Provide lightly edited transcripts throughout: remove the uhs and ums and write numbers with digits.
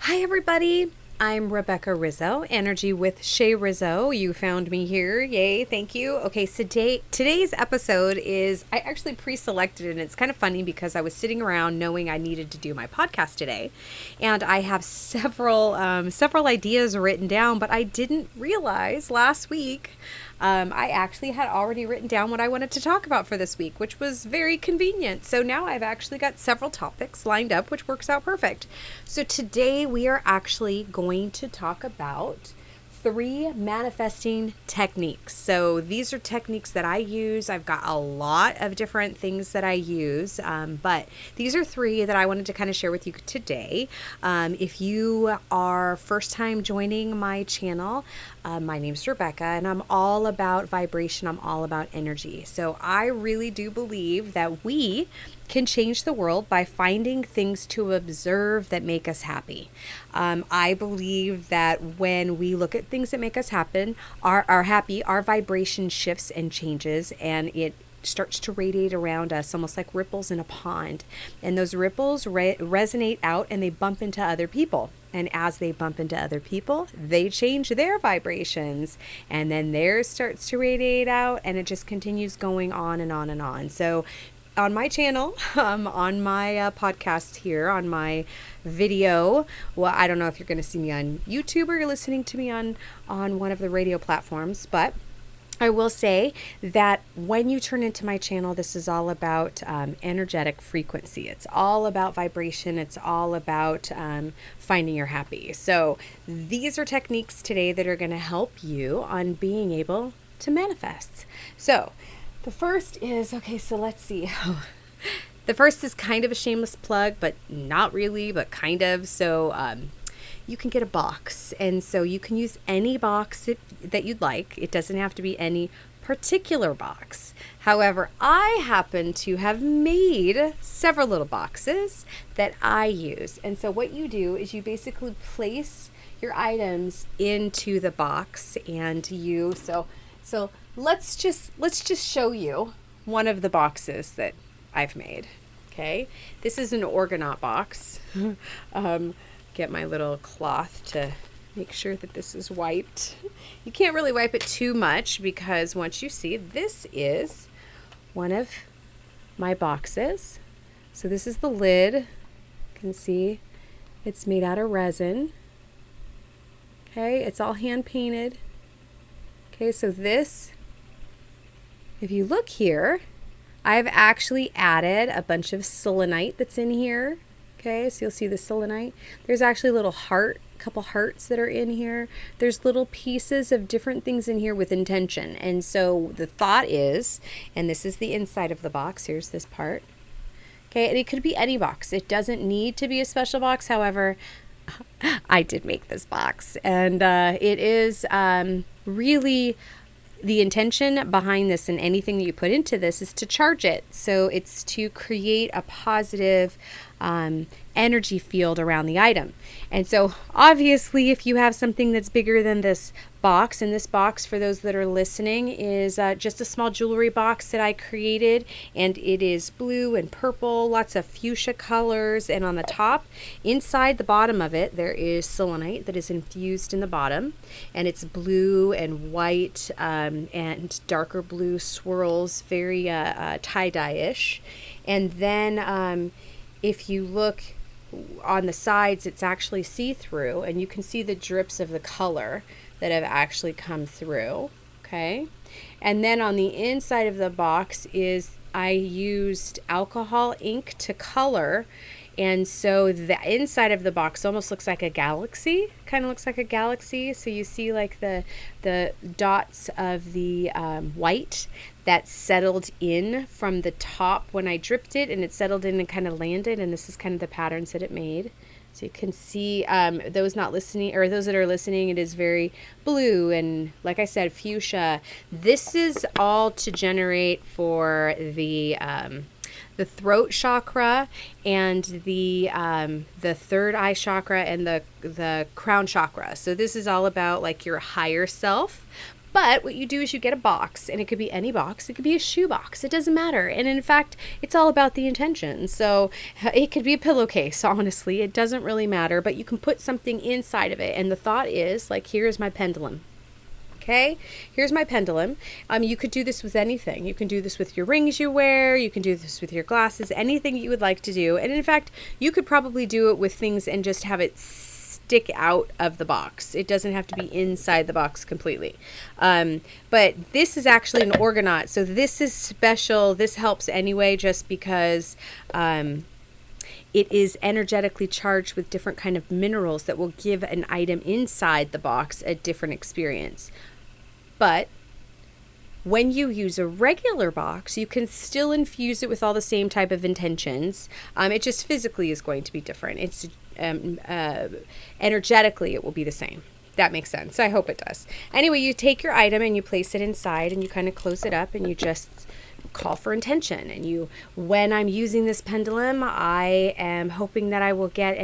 Hi, everybody. I'm Rebecca Rizzo, Energy with Shay Rizzo. You found me here. Yay, thank you. Okay, so today's episode is, I actually pre-selected it, and it's kind of funny because I was sitting around knowing I needed to do my podcast today, and I have several ideas written down, but I didn't realize last week I actually had already written down what I wanted to talk about for this week, which was very convenient. So now I've actually got several topics lined up, which works out perfect. So today we are actually going to talk about 3 manifesting techniques. So these are techniques that I use. I've got a lot of different things that I use, but these are 3 that I wanted to kind of share with you today. If you are first time joining my channel, my name's Rebecca, and I'm all about vibration. I'm all about energy. So I really do believe that we can change the world by finding things to observe that make us happy. I believe that when we look at things that make us are happy, our vibration shifts and changes, and it starts to radiate around us almost like ripples in a pond. And those ripples resonate out and they bump into other people. And as they bump into other people, they change their vibrations, and then theirs starts to radiate out, and it just continues going on and on and on. So on my channel, on my podcast here, on my video, well, I don't know if you're going to see me on YouTube or you're listening to me on one of the radio platforms, but I will say that when you turn into my channel, this is all about energetic frequency. It's all about vibration. It's all about finding your happy. So these are techniques today that are going to help you on being able to manifest. So the first is, okay, so let's see. The first is kind of a shameless plug, but not really, but kind of. So you can get a box, and so you can use any box that you'd like. It doesn't have to be any particular box. However, I happen to have made several little boxes that I use. And so what you do is you basically place your items into the box, and so let's just show you one of the boxes that I've made. Okay, this is an Orgonaut box. Get my little cloth to make sure that this is wiped. You can't really wipe it too much because once you see, this is one of my boxes. So this is the lid. You can see it's made out of resin. Okay, it's all hand painted. Okay, so this, if you look here, I've actually added a bunch of selenite that's in here. Okay, so you'll see the selenite. There's actually a little couple hearts that are in here. There's little pieces of different things in here with intention. And so the thought is, and this is the inside of the box, here's this part. Okay, and it could be any box. It doesn't need to be a special box. However, I did make this box, and it is really the intention behind this, and anything that you put into this is to charge it. So it's to create a positive energy field around the item. And so obviously if you have something that's bigger than this box, and this box, for those that are listening, is just a small jewelry box that I created, and it is blue and purple, lots of fuchsia colors, and on the top, inside the bottom of it, there is selenite that is infused in the bottom, and it's blue and white and darker blue swirls, very tie-dye-ish. And then if you look on the sides, it's actually see-through, and you can see the drips of the color that have actually come through. Okay, and then on the inside of the box is, I used alcohol ink to color, and so the inside of the box almost looks like a galaxy, kind of looks like a galaxy. So you see like the dots of the white that settled in from the top when I dripped it, and it settled in and kind of landed, and this is kind of the patterns that it made. So you can see those not listening, or those that are listening, it is very blue and, like I said, fuchsia. This is all to generate for the throat chakra and the third eye chakra and the crown chakra. So this is all about like your higher self, But what you do is you get a box, and it could be any box. It could be a shoe box. It doesn't matter. And in fact, it's all about the intention. So it could be a pillowcase, honestly. It doesn't really matter, but you can put something inside of it. And the thought is, like, here's my pendulum. Okay, here's my pendulum. You could do this with anything. You can do this with your rings you wear. You can do this with your glasses, anything you would like to do. And in fact, you could probably do it with things and just have it stick out of the box. It doesn't have to be inside the box completely. But this is actually an orgonaut. So this is special. This helps anyway, just because it is energetically charged with different kind of minerals that will give an item inside the box a different experience. But when you use a regular box, you can still infuse it with all the same type of intentions. It just physically is going to be different. It's energetically, it will be the same. That makes sense. I hope it does. Anyway, you take your item and you place it inside, and you kind of close it up, and you just call for intention. And when I'm using this pendulum, I am hoping that I will get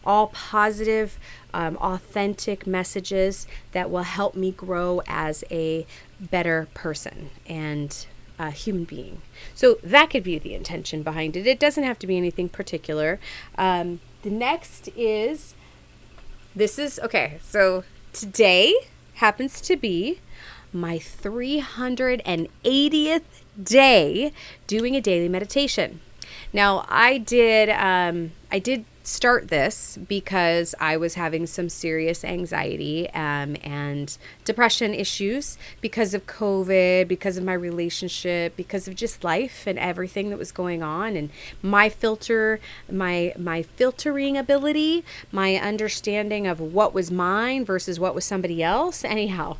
all positive, authentic messages that will help me grow as a better person and a human being. So that could be the intention behind it. It doesn't have to be anything particular. The next is, so today happens to be my 380th day doing a daily meditation. Now, I did start this because I was having some serious anxiety and depression issues because of COVID, because of my relationship, because of just life and everything that was going on, and my filtering ability, my understanding of what was mine versus what was somebody else. Anyhow,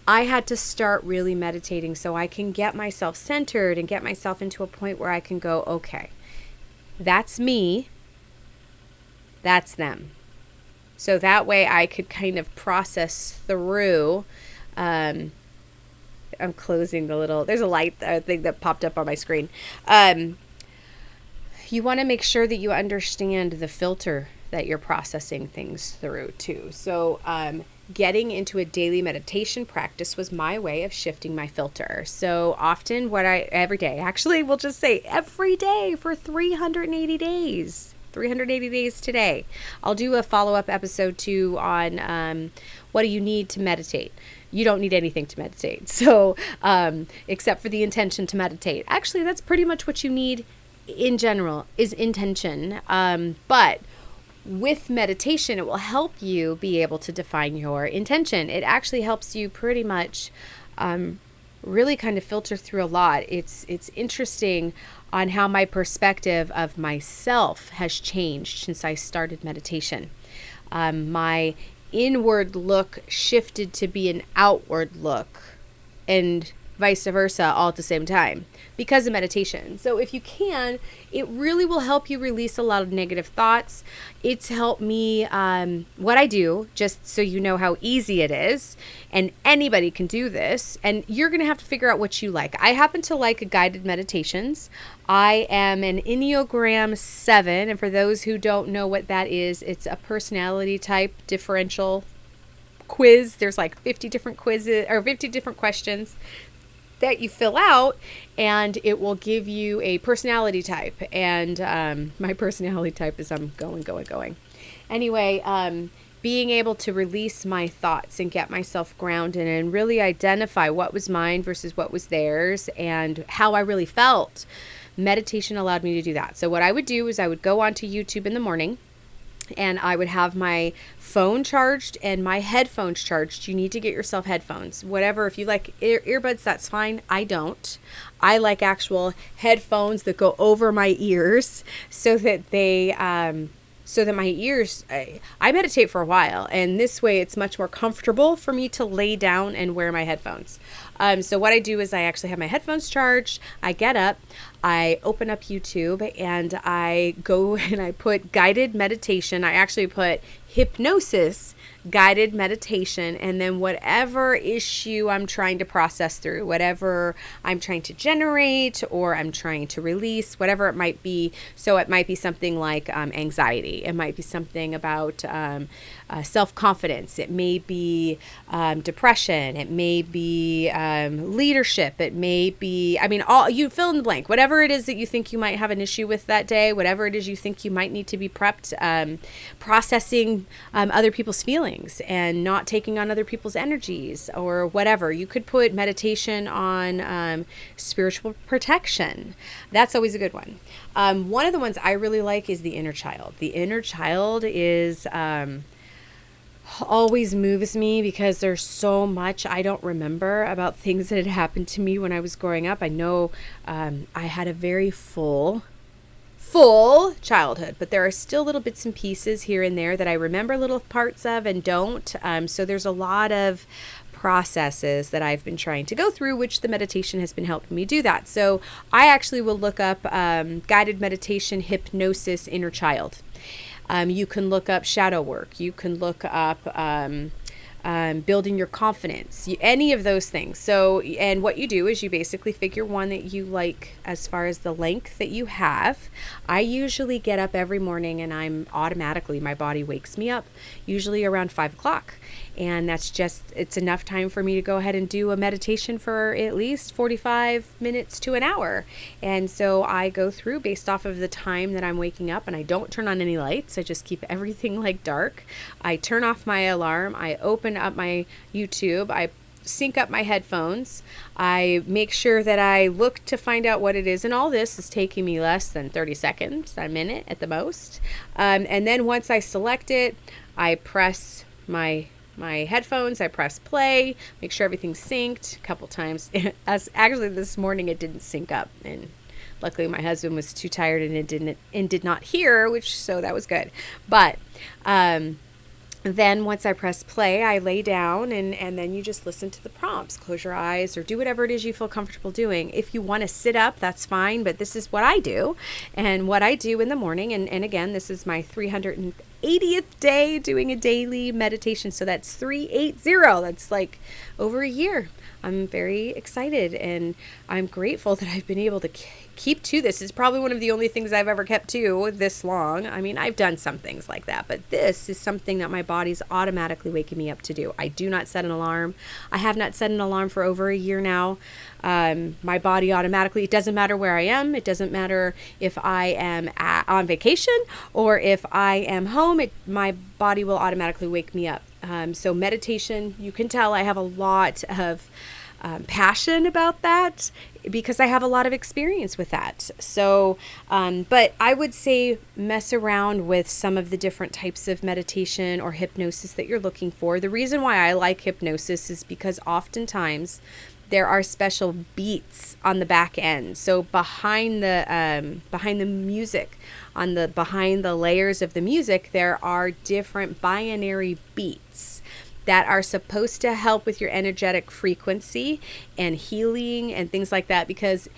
I had to start really meditating so I can get myself centered and get myself into a point where I can go, okay, that's me, that's them. So that way I could kind of process through. I'm closing there's a light thing that popped up on my screen. You want to make sure that you understand the filter that you're processing things through too. So getting into a daily meditation practice was my way of shifting my filter. So often every day, actually we'll just say every day for 380 days. 380 days today. I'll do a follow-up episode too on what do you need to meditate. You don't need anything to meditate. So except for the intention to meditate. Actually, that's pretty much what you need in general is intention. But with meditation, it will help you be able to define your intention. It actually helps you pretty much really kind of filter through a lot. It's interesting on how my perspective of myself has changed since I started meditation. My inward look shifted to be an outward look, and vice versa, all at the same time because of meditation. So if you can, it really will help you release a lot of negative thoughts. It's helped me, what I do, just so you know how easy it is, and anybody can do this, and you're going to have to figure out what you like. I happen to like guided meditations. I am an Enneagram 7, and for those who don't know what that is, it's a personality type differential quiz. There's like 50 different quizzes or 50 different questions that you fill out, and it will give you a personality type. And my personality type is I'm going. Anyway, being able to release my thoughts and get myself grounded and really identify what was mine versus what was theirs and how I really felt. Meditation allowed me to do that. So what I would do is I would go onto YouTube in the morning, and I would have my phone charged and my headphones charged. You need to get yourself headphones. Whatever, if you like earbuds, that's fine. I don't. I like actual headphones that go over my ears so that my ears, I meditate for a while, and this way it's much more comfortable for me to lay down and wear my headphones. So what I do is I actually have my headphones charged. I get up. I open up YouTube and I go and I put guided meditation. I actually put hypnosis guided meditation, and then whatever issue I'm trying to process through, whatever I'm trying to generate or I'm trying to release, whatever it might be. So it might be something like anxiety. It might be something about self-confidence. It may be depression. It may be leadership. It may be, I mean, all you fill in the blank, whatever it is that you think you might have an issue with that day, whatever it is you think you might need to be prepped, processing other people's feelings and not taking on other people's energies or whatever. You could put meditation on spiritual protection. That's always a good one. One of the ones I really like is the inner child. The inner child is always moves me because there's so much I don't remember about things that had happened to me when I was growing up. I know I had a very full childhood, but there are still little bits and pieces here and there that I remember little parts of and don't. So there's a lot of processes that I've been trying to go through, which the meditation has been helping me do that. So I actually will look up guided meditation, hypnosis, inner child. You can look up shadow work. You can look up building your confidence, any of those things. So, and what you do is you basically figure one that you like as far as the length that you have. I usually get up every morning and my body wakes me up, usually around 5 o'clock. And that's it's enough time for me to go ahead and do a meditation for at least 45 minutes to an hour. And so I go through based off of the time that I'm waking up, and I don't turn on any lights. I just keep everything like dark. I turn off my alarm. I open up my YouTube. I sync up my headphones. I make sure that I look to find out what it is. And all this is taking me less than 30 seconds, a minute at the most. And then once I select it, I press my headphones, I press play, make sure everything's synced a couple times. Actually this morning it didn't sync up, and luckily my husband was too tired and did not hear, so that was good. But then once I press play, I lay down and then you just listen to the prompts. Close your eyes or do whatever it is you feel comfortable doing. If you want to sit up, that's fine, but this is what I do. And what I do in the morning, and again, this is my 380th day doing a daily meditation. So that's 380. That's like over a year. I'm very excited and I'm grateful that I've been able to keep to this. It's probably one of the only things I've ever kept to this long. I mean, I've done some things like that, but this is something that my body's automatically waking me up to do. I do not set an alarm. I have not set an alarm for over a year now. My body automatically, it doesn't matter where I am. It doesn't matter if I am on vacation or if I am home, my body will automatically wake me up. So meditation, you can tell I have a lot of passion about that because I have a lot of experience with that. So, but I would say mess around with some of the different types of meditation or hypnosis that you're looking for. The reason why I like hypnosis is because oftentimes there are special beats on the back end. So behind the music, behind the layers of the music, there are different binary beats that are supposed to help with your energetic frequency and healing and things like that, because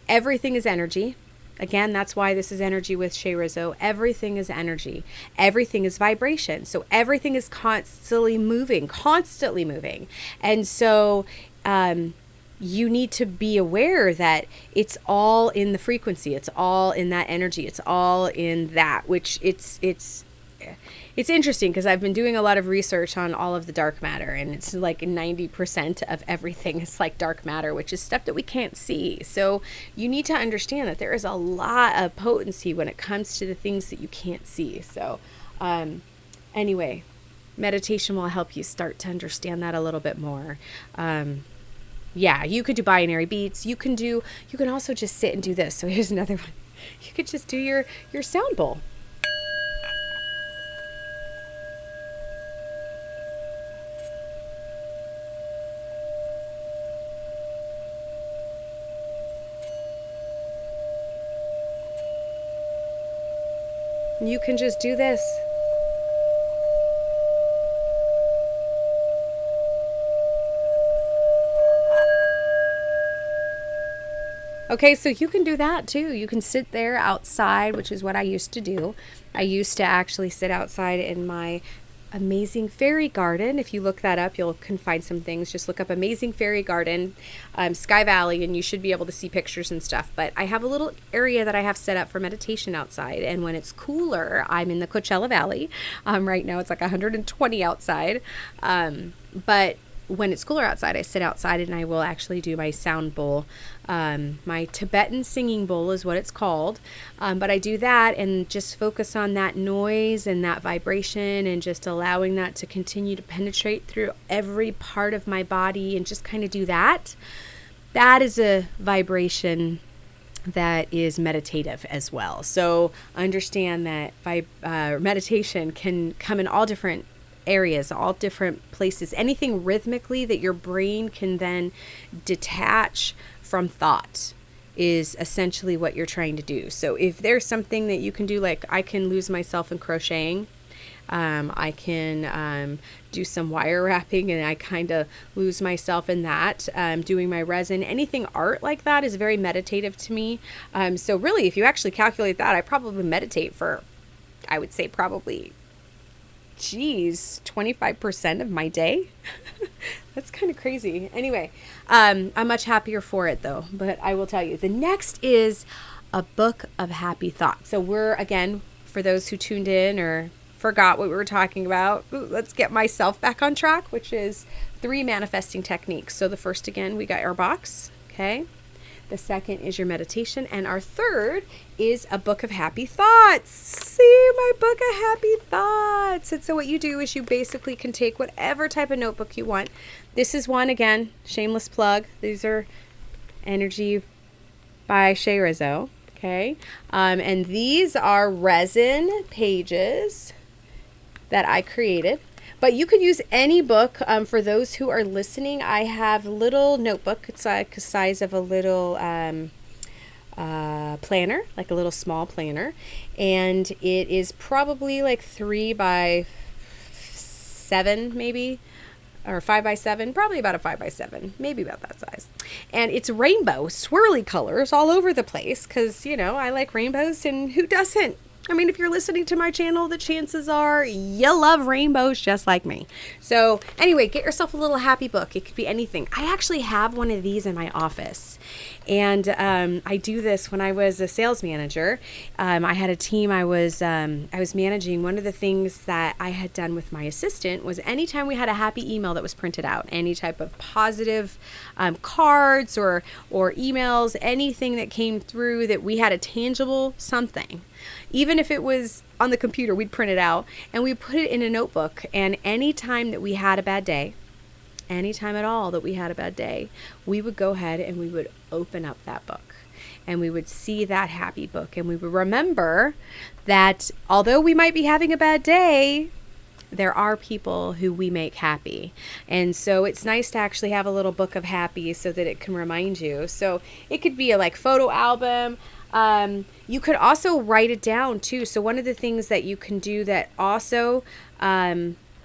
everything is energy. Again, that's why this is Energy with Shay Rizzo. Everything is energy. Everything is vibration. So everything is constantly moving. And so you need to be aware that it's all in the frequency. It's all in that energy. It's all in that, which it's interesting because I've been doing a lot of research on all of the dark matter, and it's like 90% of everything is like dark matter, which is stuff that we can't see. So you need to understand that there is a lot of potency when it comes to the things that you can't see. So anyway, meditation will help you start to understand that a little bit more. Yeah, you could do binary beats. You can also just sit and do this. So here's another one. You could just do your sound bowl. You can just do this. Okay, so you can do that too. You can sit there outside, which is what I used to do. I used to actually sit outside in my amazing fairy garden. If you look that up, you can find some things. Just look up amazing fairy garden, Sky Valley, and you should be able to see pictures and stuff. But I have a little area that I have set up for meditation outside. And when it's cooler, I'm in the Coachella Valley. Right now it's like 120 outside. But when it's cooler outside, I sit outside and I will actually do my sound bowl. My Tibetan singing bowl is what it's called. But I do that and just focus on that noise and that vibration and just allowing that to continue to penetrate through every part of my body and just kind of do that. That is a vibration that is meditative as well. So understand that meditation can come in all different areas, all different places, anything rhythmically that your brain can then detach from thought is essentially what you're trying to do. So if there's something that you can do, like I can lose myself in crocheting, I can do some wire wrapping and I kind of lose myself in that. Doing my resin, anything art like that is very meditative to me. So really, if you actually calculate that, I probably meditate for, I would say probably 25% of my day. That's kind of crazy. Anyway, I'm much happier for it though, but I will tell you, the next is a book of happy thoughts. So we're, again, for those who tuned in or forgot what we were talking about, let's get myself back on track, which is 3 manifesting techniques. So the first, again, we got our box. Okay. The second is your meditation. And our third is a book of happy thoughts. See, my book of happy thoughts. And so what you do is you basically can take whatever type of notebook you want. This is one, again, shameless plug. These are Energy by Shay Rizzo. Okay. And these are resin pages that I created. But you could use any book. For those who are listening, I have a little notebook. It's like the size of a little planner, like a little small planner. And it is probably like 3 by 7 maybe, or 5 by 7, probably about a 5 by 7, maybe about that size. And it's rainbow, swirly colors all over the place because, you know, I like rainbows and who doesn't? I mean, if you're listening to my channel, the chances are you love rainbows just like me. So anyway, get yourself a little happy book. It could be anything. I actually have one of these in my office. And I do this when I was a sales manager. I had a team I was managing. One of the things that I had done with my assistant was anytime we had a happy email that was printed out, any type of positive cards or emails, anything that came through that we had a tangible something, even if it was on the computer, we'd print it out and we put it in a notebook. And anytime that we had a bad day, anytime at all that we had a bad day, we would go ahead and we would open up that book and we would see that happy book and we would remember that although we might be having a bad day, there are people who we make happy. And so it's nice to actually have a little book of happy so that it can remind you. So it could be a like photo album. You could also write it down too. So one of the things that you can do that also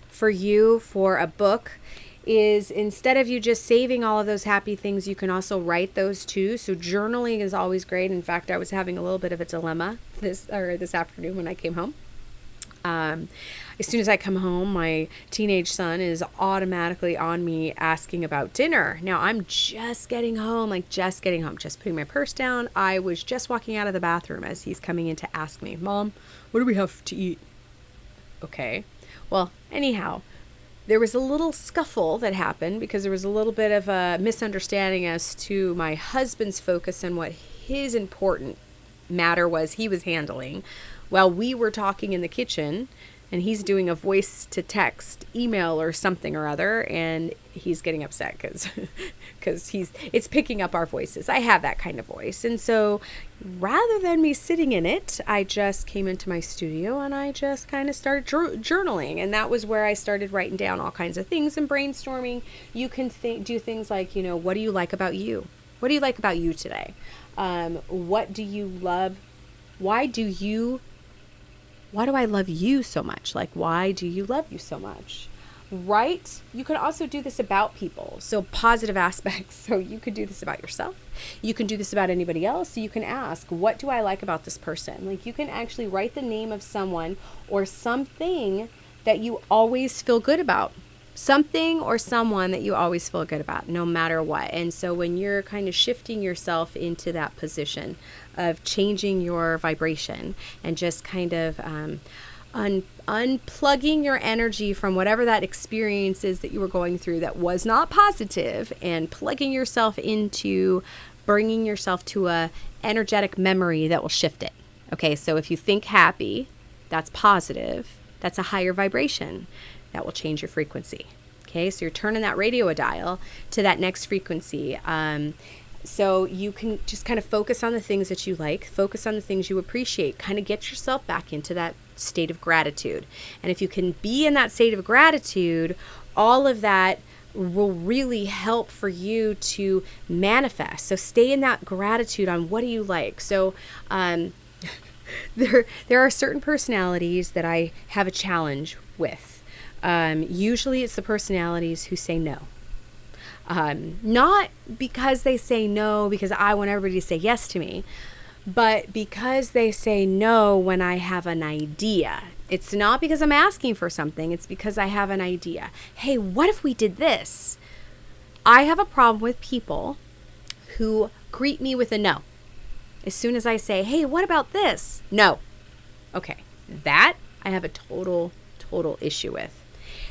for you for a book is instead of you just saving all of those happy things, you can also write those too. So journaling is always great. In fact, I was having a little bit of a dilemma this afternoon when I came home. As soon as I come home, my teenage son is automatically on me asking about dinner. Now I'm just getting home, just putting my purse down. I was just walking out of the bathroom as he's coming in to ask me, Mom, what do we have to eat? Okay. Well, anyhow, there was a little scuffle that happened because there was a little bit of a misunderstanding as to my husband's focus and what his important matter was he was handling while we were talking in the kitchen, and he's doing a voice to text email or something or other, and he's getting upset because it's picking up our voices. I have that kind of voice. And so rather than me sitting in it, I just came into my studio and I just kind of started journaling. And that was where I started writing down all kinds of things and brainstorming. You can do things like, what do you like about you? What do you like about you today? What do you love? Why do I love you so much? Why do you love you so much? Right? You can also do this about people. So positive aspects. So you could do this about yourself. You can do this about anybody else. So you can ask, what do I like about this person? Like, you can actually write the name of someone or something that you always feel good about. Something or someone that you always feel good about, no matter what. And so when you're kind of shifting yourself into that position of changing your vibration and just kind of unplugging your energy from whatever that experience is that you were going through that was not positive, and plugging yourself into bringing yourself to a energetic memory that will shift it. Okay, so if you think happy, that's positive. That's a higher vibration. That will change your frequency. Okay, so you're turning that radio dial to that next frequency. So you can just kind of focus on the things that you like, focus on the things you appreciate, kind of get yourself back into that state of gratitude. And if you can be in that state of gratitude, all of that will really help for you to manifest. So stay in that gratitude on what do you like. So there are certain personalities that I have a challenge with. Usually it's the personalities who say no. Not because they say no because I want everybody to say yes to me, but because they say no when I have an idea. It's not because I'm asking for something. It's because I have an idea. Hey, what if we did this? I have a problem with people who greet me with a no. As soon as I say, hey, what about this? No. Okay, that I have a total issue with.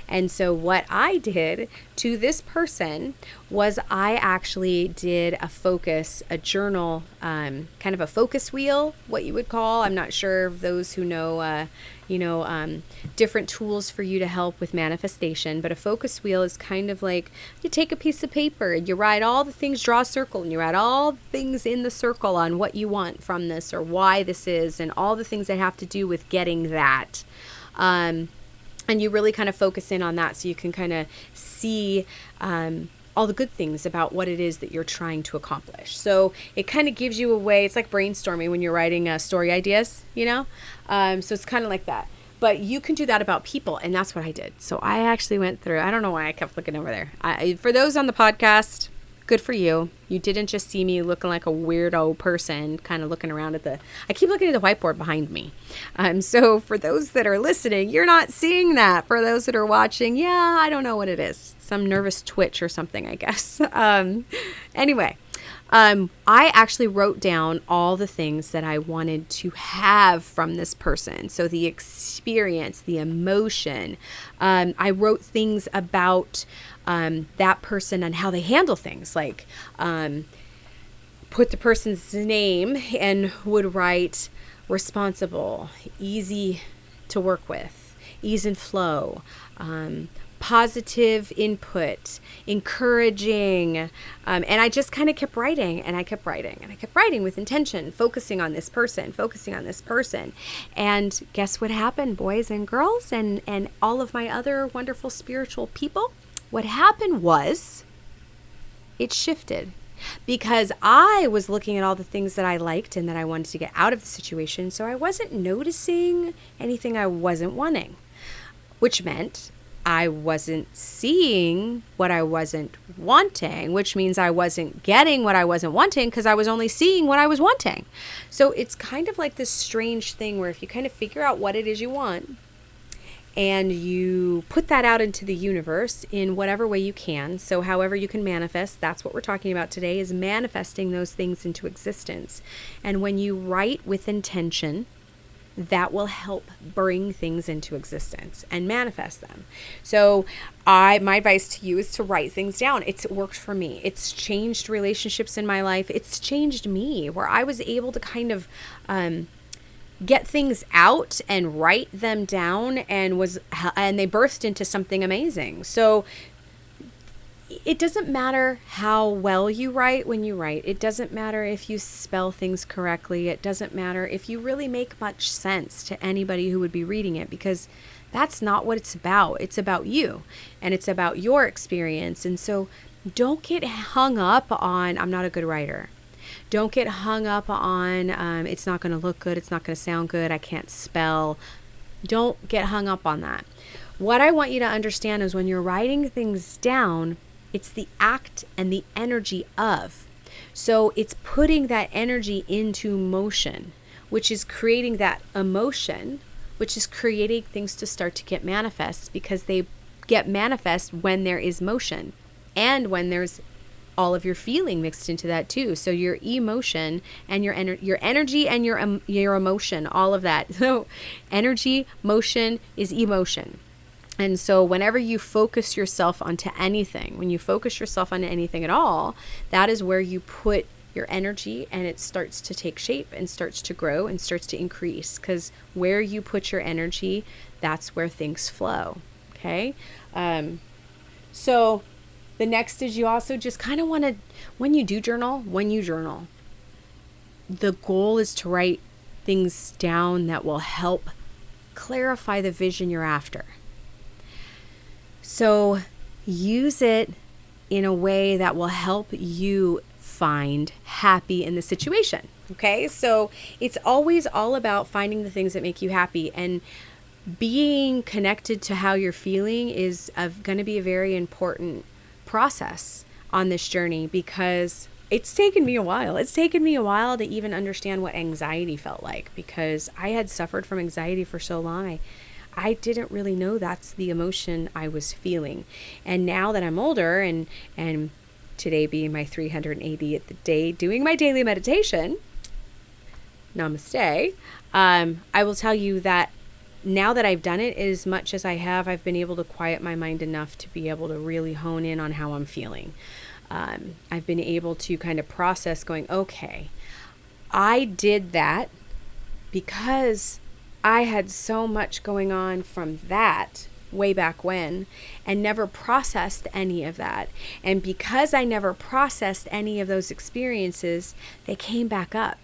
And so what I did to this person was I actually did a journal, kind of a focus wheel, what you would call. I'm not sure of those who know, different tools for you to help with manifestation. But a focus wheel is kind of like you take a piece of paper and you write all the things, draw a circle, and you write all the things in the circle on what you want from this or why this is and all the things that have to do with getting that. And you really kind of focus in on that so you can kind of see all the good things about what it is that you're trying to accomplish. So it kind of gives you a way. It's like brainstorming when you're writing story ideas, So it's kind of like that. But you can do that about people, and that's what I did. So I actually went through. I don't know why I kept looking over there. For those on the podcast, good for you. You didn't just see me looking like a weirdo person, kind of looking around I keep looking at the whiteboard behind me. So for those that are listening, you're not seeing that. For those that are watching, yeah, I don't know what it is. Some nervous twitch or something, I guess. Anyway, I actually wrote down all the things that I wanted to have from this person. So the experience, the emotion. I wrote things about that person and how they handle things, like put the person's name and would write responsible, easy to work with, ease and flow, positive input, encouraging. And I just kind of kept writing and I kept writing and I kept writing with intention, focusing on this person. And guess what happened, boys and girls and all of my other wonderful spiritual people? What happened was it shifted because I was looking at all the things that I liked and that I wanted to get out of the situation. So I wasn't noticing anything I wasn't wanting, which meant I wasn't seeing what I wasn't wanting, which means I wasn't getting what I wasn't wanting because I was only seeing what I was wanting. So it's kind of like this strange thing where if you kind of figure out what it is you want, and you put that out into the universe in whatever way you can. So however you can manifest, that's what we're talking about today, is manifesting those things into existence. And when you write with intention, that will help bring things into existence and manifest them. So my advice to you is to write things down. It's worked for me. It's changed relationships in my life. It's changed me where I was able to kind of get things out and write them down and they burst into something amazing. So it doesn't matter how well you write when you write. It doesn't matter if you spell things correctly. It doesn't matter if you really make much sense to anybody who would be reading it, because that's not what it's about. It's about you and it's about your experience. And so don't get hung up on, I'm not a good writer. Don't get hung up on, it's not going to look good. It's not going to sound good. I can't spell. Don't get hung up on that. what I want you to understand is when you're writing things down, it's the act and the energy of. So it's putting that energy into motion, which is creating that emotion, which is creating things to start to get manifest, because they get manifest when there is motion and when there's all of your feeling mixed into that too. So your emotion and your energy and your emotion, all of that. So energy, motion is emotion. And so whenever you focus yourself onto anything, when you focus yourself on anything at all, that is where you put your energy, and it starts to take shape and starts to grow and starts to increase, because where you put your energy, that's where things flow. Okay. So the next is you also just kind of want to, when you journal, the goal is to write things down that will help clarify the vision you're after. So use it in a way that will help you find happy in the situation. Okay. So it's always all about finding the things that make you happy, and being connected to how you're feeling is going to be a very important process on this journey, because it's taken me a while. It's taken me a while to even understand what anxiety felt like, because I had suffered from anxiety for so long. I didn't really know that's the emotion I was feeling. And now that I'm older, and today being my 380th day doing my daily meditation, namaste, I will tell you that now that I've done it as much as I have, I've been able to quiet my mind enough to be able to really hone in on how I'm feeling. I've been able to kind of process going, okay, I did that because I had so much going on from that way back when, and never processed any of that. And because I never processed any of those experiences, they came back up.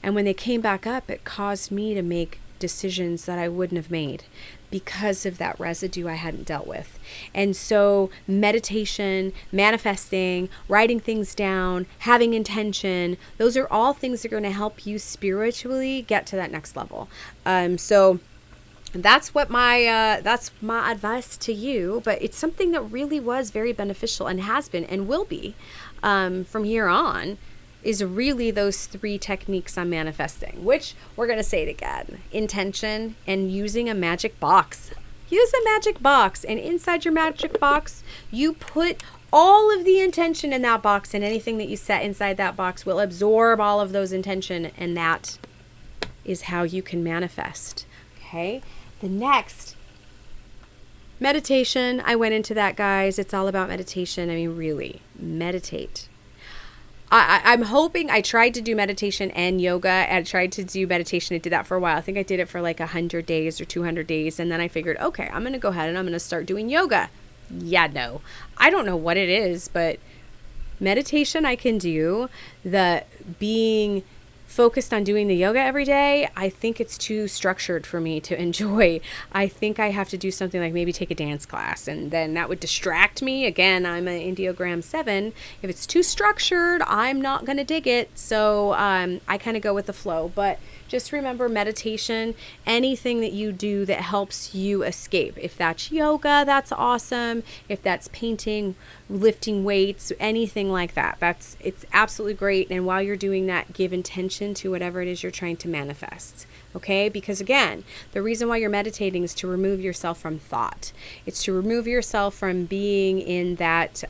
And when they came back up, it caused me to make decisions that I wouldn't have made because of that residue I hadn't dealt with. And so meditation, manifesting, writing things down, having intention, those are all things that are going to help you spiritually get to that next level. So that's what that's my advice to you. But it's something that really was very beneficial, and has been and will be from here on, is really those 3 techniques on manifesting, which we're going to say it again: intention and using a magic box. Use a magic box, and inside your magic box, you put all of the intention in that box, and anything that you set inside that box will absorb all of those intention, and that is how you can manifest. Okay. The next, meditation. I went into that, guys. It's all about meditation. I mean, really, meditate. I'm hoping. I tried to do meditation and yoga. I tried to do meditation. I did that for a while. I think I did it for like 100 days or 200 days. And then I figured, okay, I'm going to go ahead and I'm going to start doing yoga. Yeah, no, I don't know what it is, but meditation I can do. The being focused on doing the yoga every day, I think it's too structured for me to enjoy. I think I have to do something like maybe take a dance class, and then that would distract me. Again, I'm an Enneagram 7. If it's too structured, I'm not going to dig it. So I kind of go with the flow. But just remember, meditation, anything that you do that helps you escape. If that's yoga, that's awesome. If that's painting, lifting weights, anything like that, it's absolutely great. And while you're doing that, give intention to whatever it is you're trying to manifest. Okay? Because again, the reason why you're meditating is to remove yourself from thought. It's to remove yourself from being in that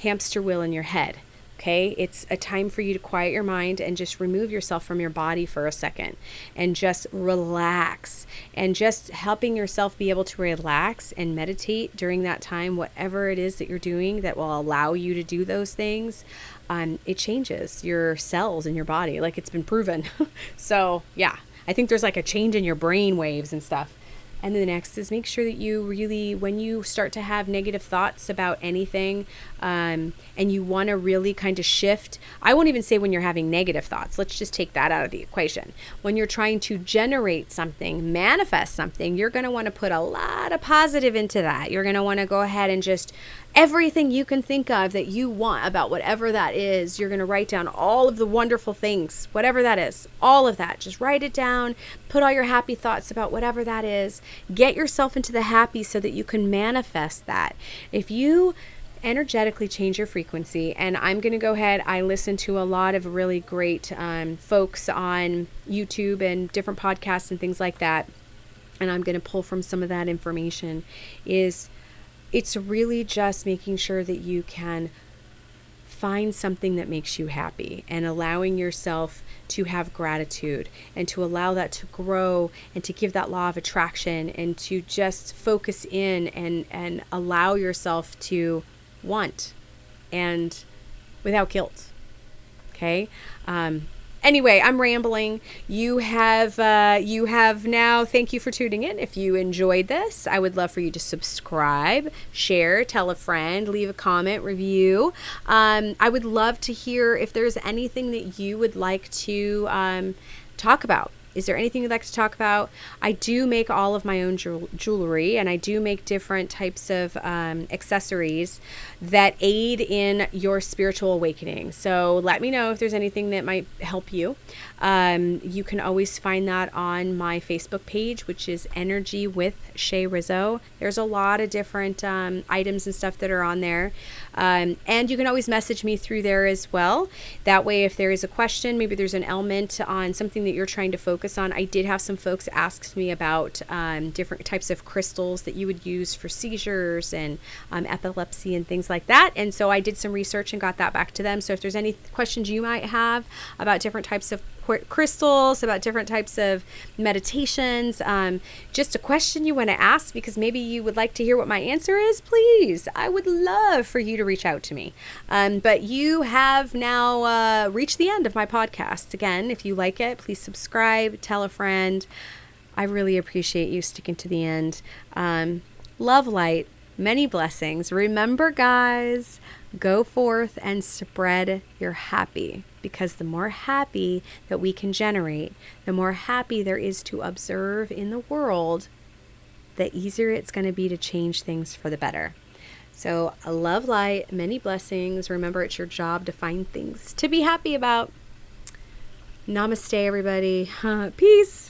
hamster wheel in your head. Okay, it's a time for you to quiet your mind and just remove yourself from your body for a second and just relax, and just helping yourself be able to relax and meditate during that time, whatever it is that you're doing that will allow you to do those things. It changes your cells in your body, like it's been proven. So yeah, I think there's like a change in your brain waves and stuff. And then the next is make sure that you really, when you start to have negative thoughts about anything, and you want to really kind of shift, I won't even say when you're having negative thoughts. Let's just take that out of the equation. When you're trying to generate something, manifest something, you're going to want to put a lot of positive into that. You're going to want to go ahead and just everything you can think of that you want about whatever that is. You're going to write down all of the wonderful things, whatever that is, all of that. Just write it down, put all your happy thoughts about whatever that is. Get yourself into the happy so that you can manifest that. If you energetically change your frequency, and I'm going to go ahead, I listen to a lot of really great folks on YouTube and different podcasts and things like that, and I'm going to pull from some of that information, it's really just making sure that you can find something that makes you happy and allowing yourself to have gratitude and to allow that to grow and to give that law of attraction and to just focus in and allow yourself to want and without guilt. Okay. Anyway, I'm rambling. You have now, thank you for tuning in. If you enjoyed this, I would love for you to subscribe, share, tell a friend, leave a comment, review. I would love to hear if there's anything that you would like to talk about. Is there anything you'd like to talk about? I do make all of my own jewelry, and I do make different types of accessories that aid in your spiritual awakening. So let me know if there's anything that might help you. You can always find that on my Facebook page, which is Energy with Shay Rizzo. There's a lot of different items and stuff that are on there. And you can always message me through there as well. That way, if there is a question, maybe there's an element on something that you're trying to focus on. I did have some folks ask me about different types of crystals that you would use for seizures and epilepsy and things like that. And so I did some research and got that back to them. So if there's any questions you might have about different types of crystals, about different types of meditations, just a question you want to ask because maybe you would like to hear what my answer is, please. I would love for you to reach out to me. But you have now reached the end of my podcast. Again, if you like it, please subscribe, tell a friend. I really appreciate you sticking to the end. Love, light, many blessings. Remember, guys, go forth and spread your happy, because the more happy that we can generate, the more happy there is to observe in the world, the easier it's going to be to change things for the better. So, love, light, many blessings. Remember, it's your job to find things to be happy about. Namaste, everybody. Peace.